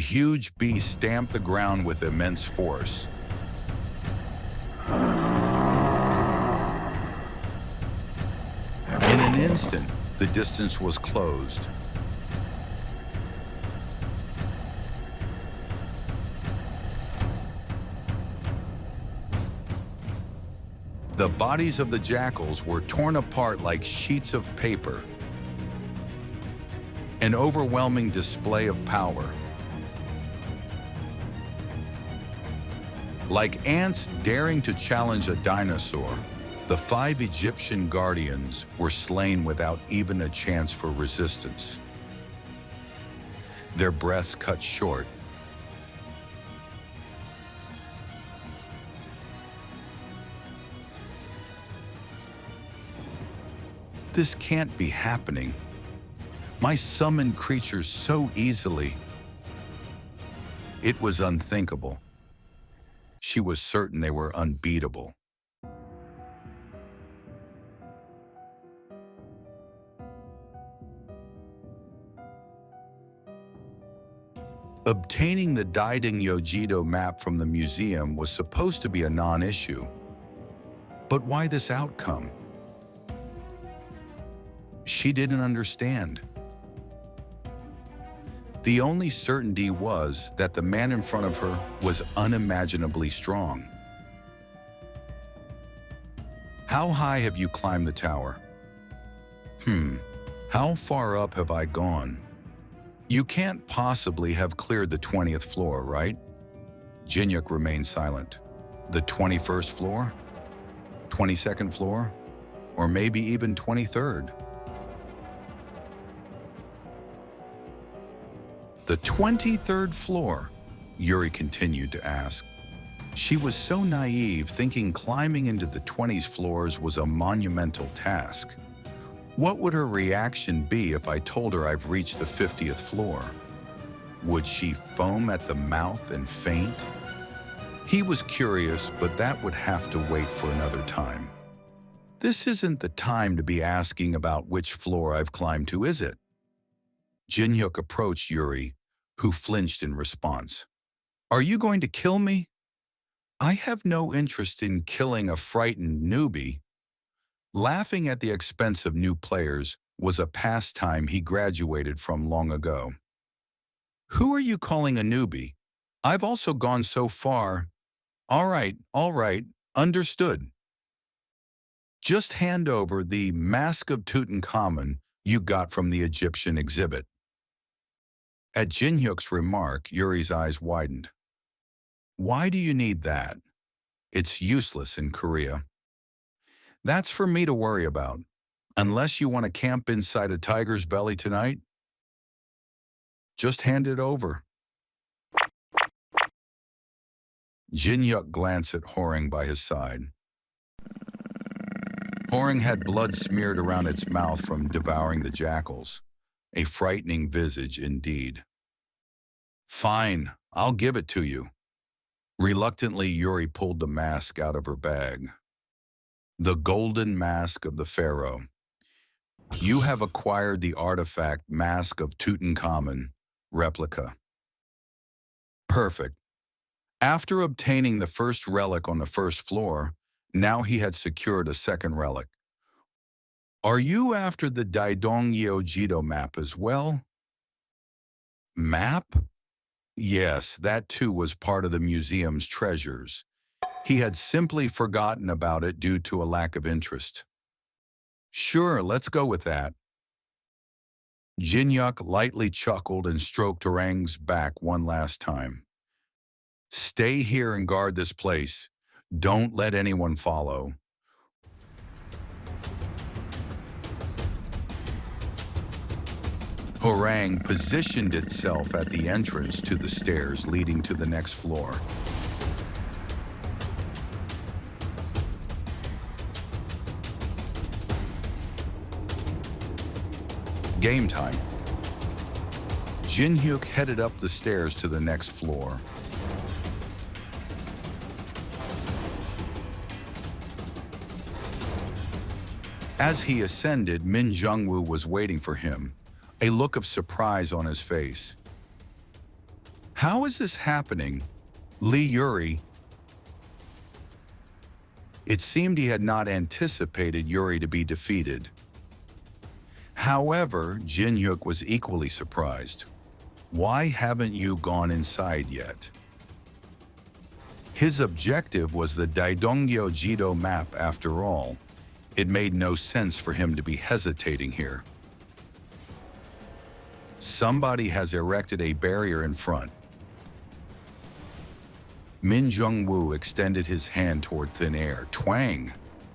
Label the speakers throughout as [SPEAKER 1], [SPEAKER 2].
[SPEAKER 1] huge beast stamped the ground with immense force. In an instant, the distance was closed. The bodies of the jackals were torn apart like sheets of paper. An overwhelming display of power. Like ants daring to challenge a dinosaur, the 5 Egyptian guardians were slain without even a chance for resistance. Their breaths cut short. This can't be happening. My summoned creatures so easily. It was unthinkable. She was certain they were unbeatable. Obtaining the Daiding Yojido map from the museum was supposed to be a non-issue. But why this outcome? She didn't understand. The only certainty was that the man in front of her was unimaginably strong. How high have you climbed the tower? How far up have I gone? You can't possibly have cleared the 20th floor, right? Jinyuk remained silent. The 21st floor? 22nd floor? Or maybe even 23rd? The 23rd floor, Yuri continued to ask. She was so naive, thinking climbing into the 20s floors was a monumental task. What would her reaction be if I told her I've reached the 50th floor? Would she foam at the mouth and faint? He was curious, but that would have to wait for another time. This isn't the time to be asking about which floor I've climbed to, is it? Jinyuk approached Yuri, who flinched in response. Are you going to kill me? I have no interest in killing a frightened newbie. Laughing at the expense of new players was a pastime he graduated from long ago. Who are you calling a newbie? I've also gone so far. All right, understood. Just hand over the Mask of Tutankhamun you got from the Egyptian exhibit. At Jinyuk's remark, Yuri's eyes widened. Why do you need that? It's useless in Korea. That's for me to worry about, unless you want to camp inside a tiger's belly tonight. Just hand it over. Jinyuk glanced at Horeng by his side. Horeng had blood smeared around its mouth from devouring the jackals. A frightening visage indeed. Fine, I'll give it to you. Reluctantly, Yuri pulled the mask out of her bag. The golden mask of the pharaoh. You have acquired the artifact Mask of Tutankhamun, replica. Perfect. After obtaining the first relic on the first floor, now he had secured a second relic. Are you after the Daidong Yojido map as well? Map? Yes, that too was part of the museum's treasures. He had simply forgotten about it due to a lack of interest. Sure, let's go with that. Jinyuk lightly chuckled and stroked Horeng's back one last time. Stay here and guard this place. Don't let anyone follow. Horeng positioned itself at the entrance to the stairs leading to the next floor. Game time. Jinyuk headed up the stairs to the next floor. As he ascended, Min Jungwoo was waiting for him, a look of surprise on his face. How is this happening? Lee Yuri. It seemed he had not anticipated Yuri to be defeated. However, Jin-hyuk was equally surprised. Why haven't you gone inside yet? His objective was the Daidongyo Jido map after all. It made no sense for him to be hesitating here. Somebody has erected a barrier in front. Min Jung-woo extended his hand toward thin air. Twang!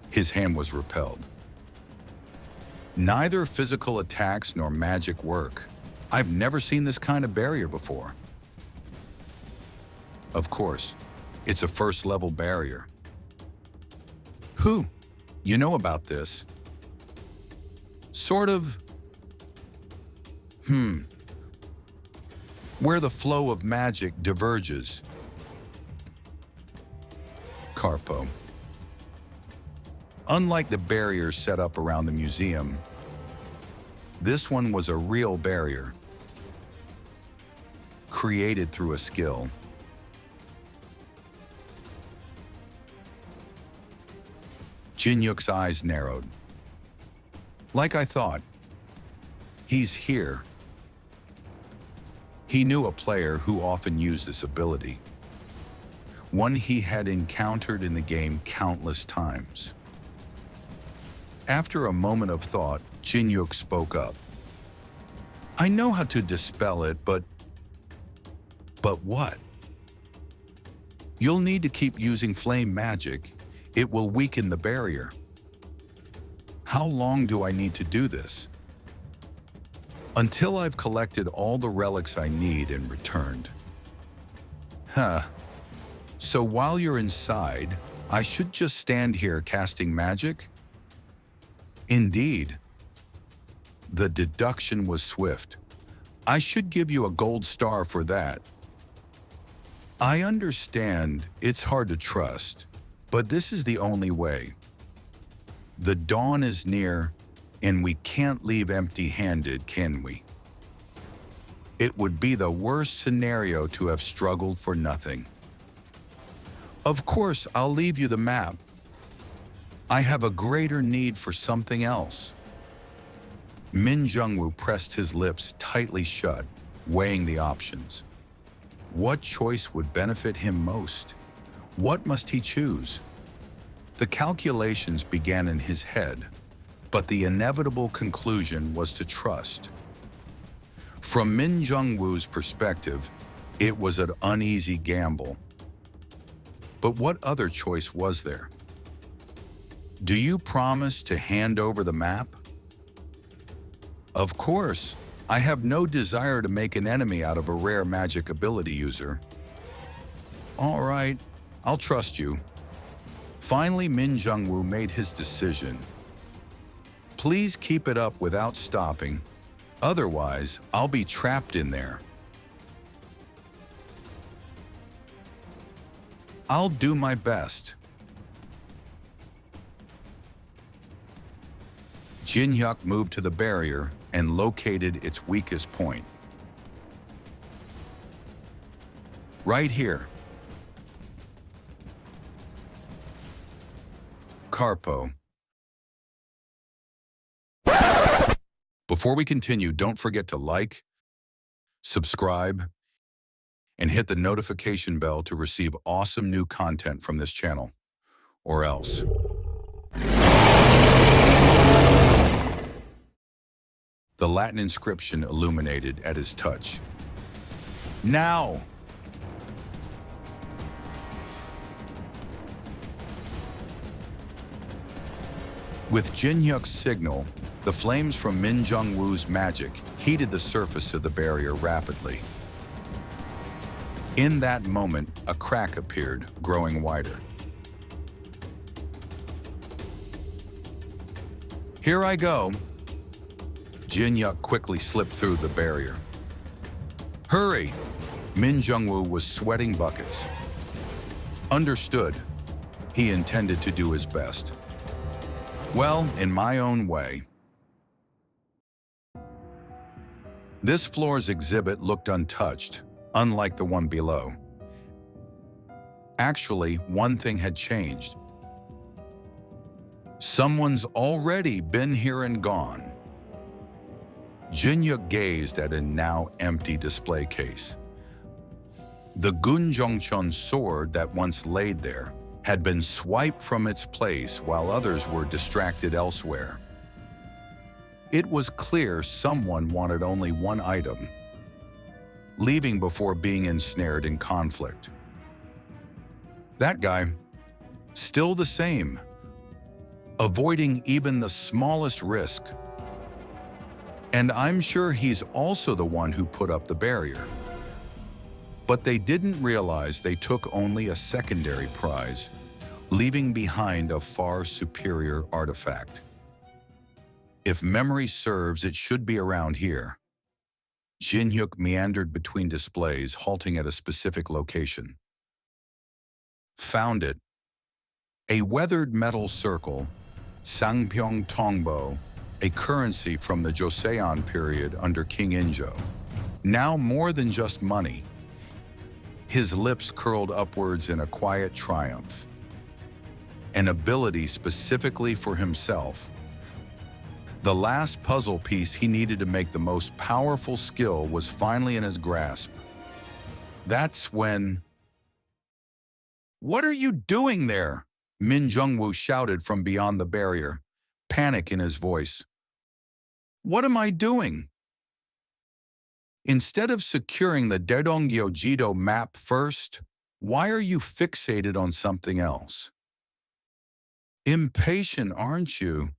[SPEAKER 1] His hand was repelled. Neither physical attacks nor magic work. I've never seen this kind of barrier before. Of course, it's a first-level barrier. Who? You know about this? Sort of. Where the flow of magic diverges. Carpo. Unlike the barriers set up around the museum, this one was a real barrier, created through a skill. Jin-hyuk's eyes narrowed. Like I thought, he's here. He knew a player who often used this ability, one he had encountered in the game countless times. After a moment of thought, Jin-hyuk spoke up. I know how to dispel it, but what? You'll need to keep using flame magic. It will weaken the barrier. How long do I need to do this? Until I've collected all the relics I need and returned. So while you're inside, I should just stand here casting magic? Indeed. The deduction was swift. I should give you a gold star for that. I understand it's hard to trust, but this is the only way. The dawn is near, and we can't leave empty-handed, can we? It would be the worst scenario to have struggled for nothing. Of course, I'll leave you the map. I have a greater need for something else. Min Jung-woo pressed his lips tightly shut, weighing the options. What choice would benefit him most? What must he choose? The calculations began in his head, but the inevitable conclusion was to trust. From Min Jung-woo's perspective, it was an uneasy gamble. But what other choice was there? Do you promise to hand over the map? Of course. I have no desire to make an enemy out of a rare magic ability user. All right, I'll trust you. Finally, Min Jung-woo made his decision. Please keep it up without stopping. Otherwise, I'll be trapped in there. I'll do my best. Jin-hyuk moved to the barrier and located its weakest point. Right here. Carpo. Before we continue, don't forget to like, subscribe, and hit the notification bell to receive awesome new content from this channel, or else. The Latin inscription illuminated at his touch. Now! With Jin-hyuk's signal, the flames from Min Jung-woo's magic heated the surface of the barrier rapidly. In that moment, a crack appeared, growing wider. Here I go. Jin-hyuk quickly slipped through the barrier. Hurry! Min Jung-woo was sweating buckets. Understood. He intended to do his best. Well, in my own way. This floor's exhibit looked untouched, unlike the one below. Actually, one thing had changed. Someone's already been here and gone. Jinyuk gazed at a now empty display case. The Gunjongchon sword that once laid there had been swiped from its place while others were distracted elsewhere. It was clear someone wanted only one item, leaving before being ensnared in conflict. That guy, still the same, avoiding even the smallest risk. And I'm sure he's also the one who put up the barrier. But they didn't realize they took only a secondary prize, leaving behind a far superior artifact. If memory serves, it should be around here. Jinyuk meandered between displays, halting at a specific location. Found it. A weathered metal circle, Sangpyeong Tongbo, a currency from the Joseon period under King Injo. Now more than just money. His lips curled upwards in a quiet triumph. An ability specifically for himself. The last puzzle piece he needed to make the most powerful skill was finally in his grasp. That's when... "What are you doing there?" Min Jungwoo shouted from beyond the barrier, panic in his voice. "What am I doing?" Instead of securing the Dedonggyo-jido map first, why are you fixated on something else? Impatient, aren't you?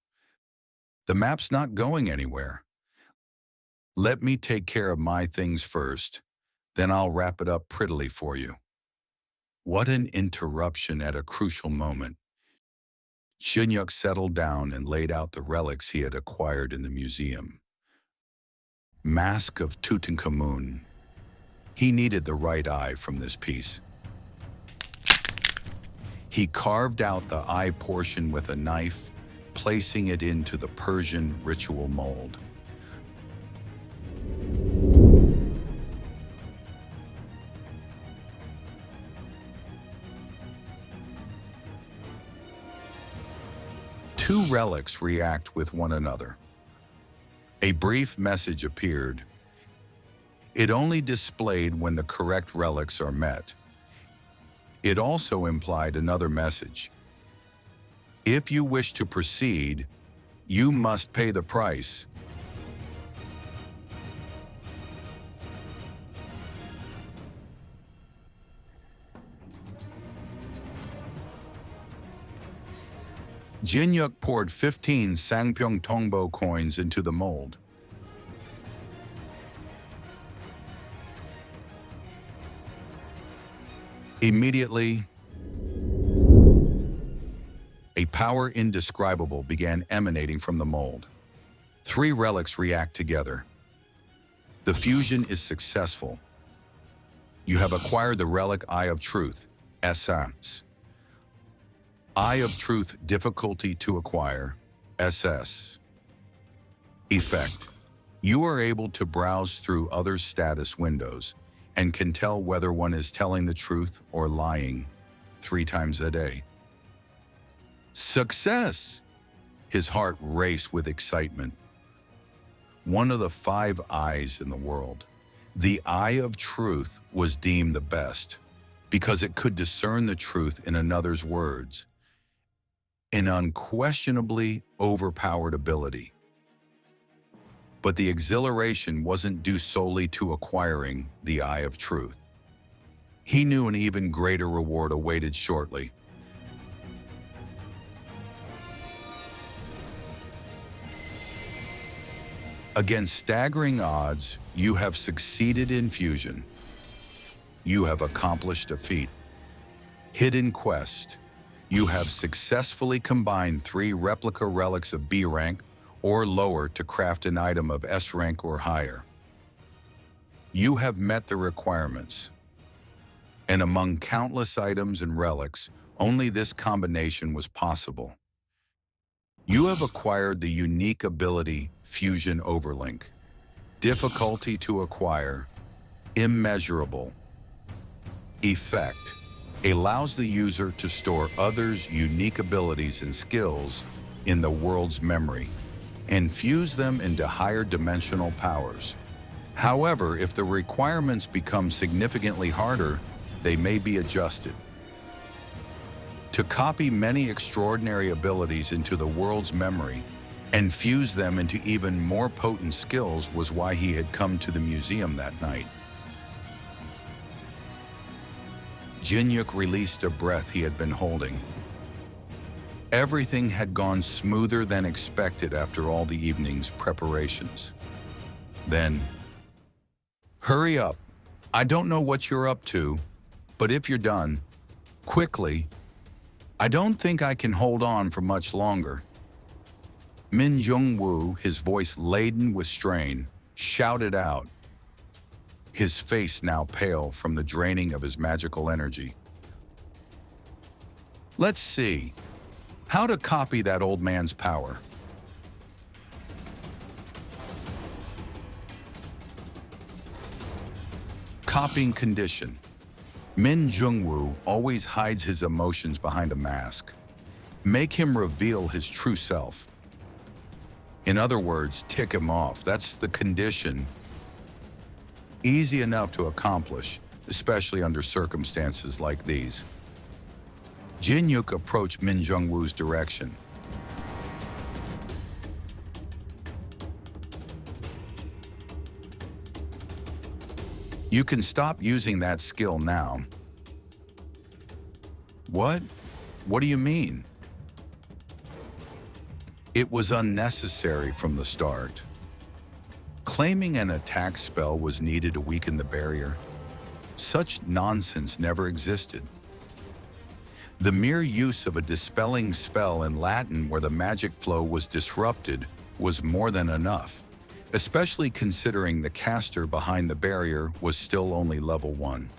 [SPEAKER 1] The map's not going anywhere. Let me take care of my things first, then I'll wrap it up prettily for you. What an interruption at a crucial moment. Jinyuk settled down and laid out the relics he had acquired in the museum. Mask of Tutankhamun. He needed the right eye from this piece. He carved out the eye portion with a knife, placing it into the Persian ritual mold. Two relics react with one another. A brief message appeared. It only displayed when the correct relics are met. It also implied another message. If you wish to proceed, you must pay the price. Jinyuk poured 15 Sangpyeong Tongbo coins into the mold. Immediately, a power indescribable began emanating from the mold. 3 relics react together. The fusion is successful. You have acquired the relic Eye of Truth, Essence. Eye of Truth, difficulty to acquire, SS. Effect. You are able to browse through other status windows and can tell whether one is telling the truth or lying 3 times a day. Success! His heart raced with excitement. One of the 5 eyes in the world, the Eye of Truth, was deemed the best because it could discern the truth in another's words. An unquestionably overpowered ability. But the exhilaration wasn't due solely to acquiring the Eye of Truth. He knew an even greater reward awaited shortly. Against staggering odds, you have succeeded in fusion. You have accomplished a feat. Hidden quest. You have successfully combined 3 replica relics of B rank or lower to craft an item of S rank or higher. You have met the requirements. And among countless items and relics, only this combination was possible. You have acquired the unique ability Fusion Overlink. Difficulty to acquire, Immeasurable. Effect. Allows the user to store others' unique abilities and skills in the world's memory and fuse them into higher dimensional powers. However, if the requirements become significantly harder, they may be adjusted. To copy many extraordinary abilities into the world's memory and fuse them into even more potent skills was why he had come to the museum that night. Jin-Yuk released a breath he had been holding. Everything had gone smoother than expected after all the evening's preparations. Then, "Hurry up. I don't know what you're up to, but if you're done, quickly. I don't think I can hold on for much longer." Min Jung-woo, his voice laden with strain, shouted out, his face now pale from the draining of his magical energy. "Let's see. How to copy that old man's power." Copying condition. Min Jung-woo always hides his emotions behind a mask. Make him reveal his true self. In other words, tick him off. That's the condition. Easy enough to accomplish, especially under circumstances like these. Jin-Yuk approached Min Jung-woo's direction. "You can stop using that skill now." "What? What do you mean?" "It was unnecessary from the start. Claiming an attack spell was needed to weaken the barrier. Such nonsense never existed. The mere use of a dispelling spell in Latin where the magic flow was disrupted was more than enough, especially considering the caster behind the barrier was still only level 1.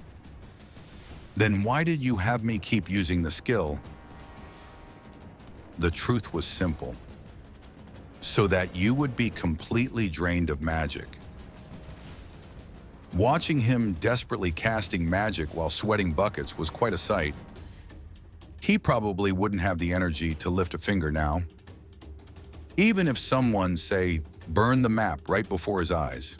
[SPEAKER 1] Then why did you have me keep using the skill?" "The truth was simple. So that you would be completely drained of magic." Watching him desperately casting magic while sweating buckets was quite a sight. He probably wouldn't have the energy to lift a finger now. Even if someone, say, burned the map right before his eyes.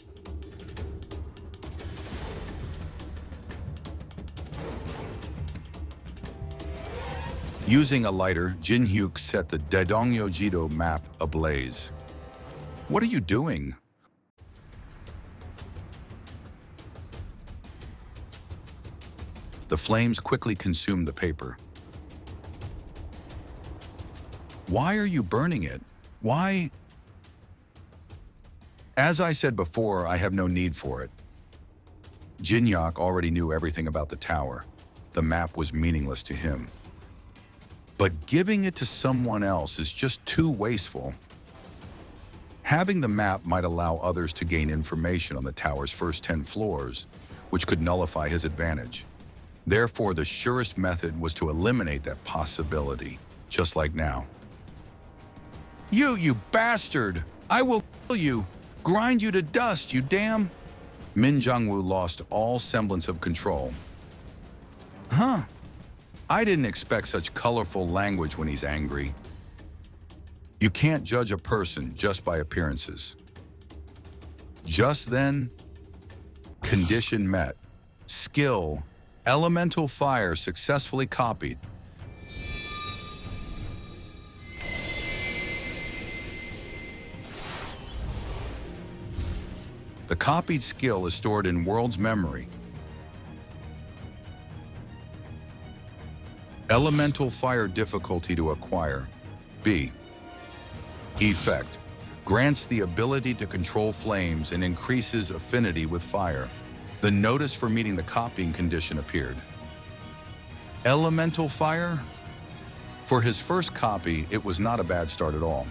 [SPEAKER 1] Using a lighter, Jin-Hyuk set the Daedongyo-jido map ablaze. "What are you doing?" The flames quickly consumed the paper. "Why are you burning it? Why?" "As I said before, I have no need for it." Jin-Hyuk already knew everything about the tower. The map was meaningless to him. But giving it to someone else is just too wasteful. Having the map might allow others to gain information on the tower's first 10 floors, which could nullify his advantage. Therefore, the surest method was to eliminate that possibility, just like now. You bastard! I will kill you! Grind you to dust, you damn!" Min Jung-woo lost all semblance of control. "Huh? I didn't expect such colorful language when he's angry." You can't judge a person just by appearances. Just then, condition met. Skill, elemental fire successfully copied. The copied skill is stored in world's memory. Elemental fire difficulty to acquire. B. Effect. Grants the ability to control flames and increases affinity with fire. The notice for meeting the copying condition appeared. Elemental fire? For his first copy, it was not a bad start at all.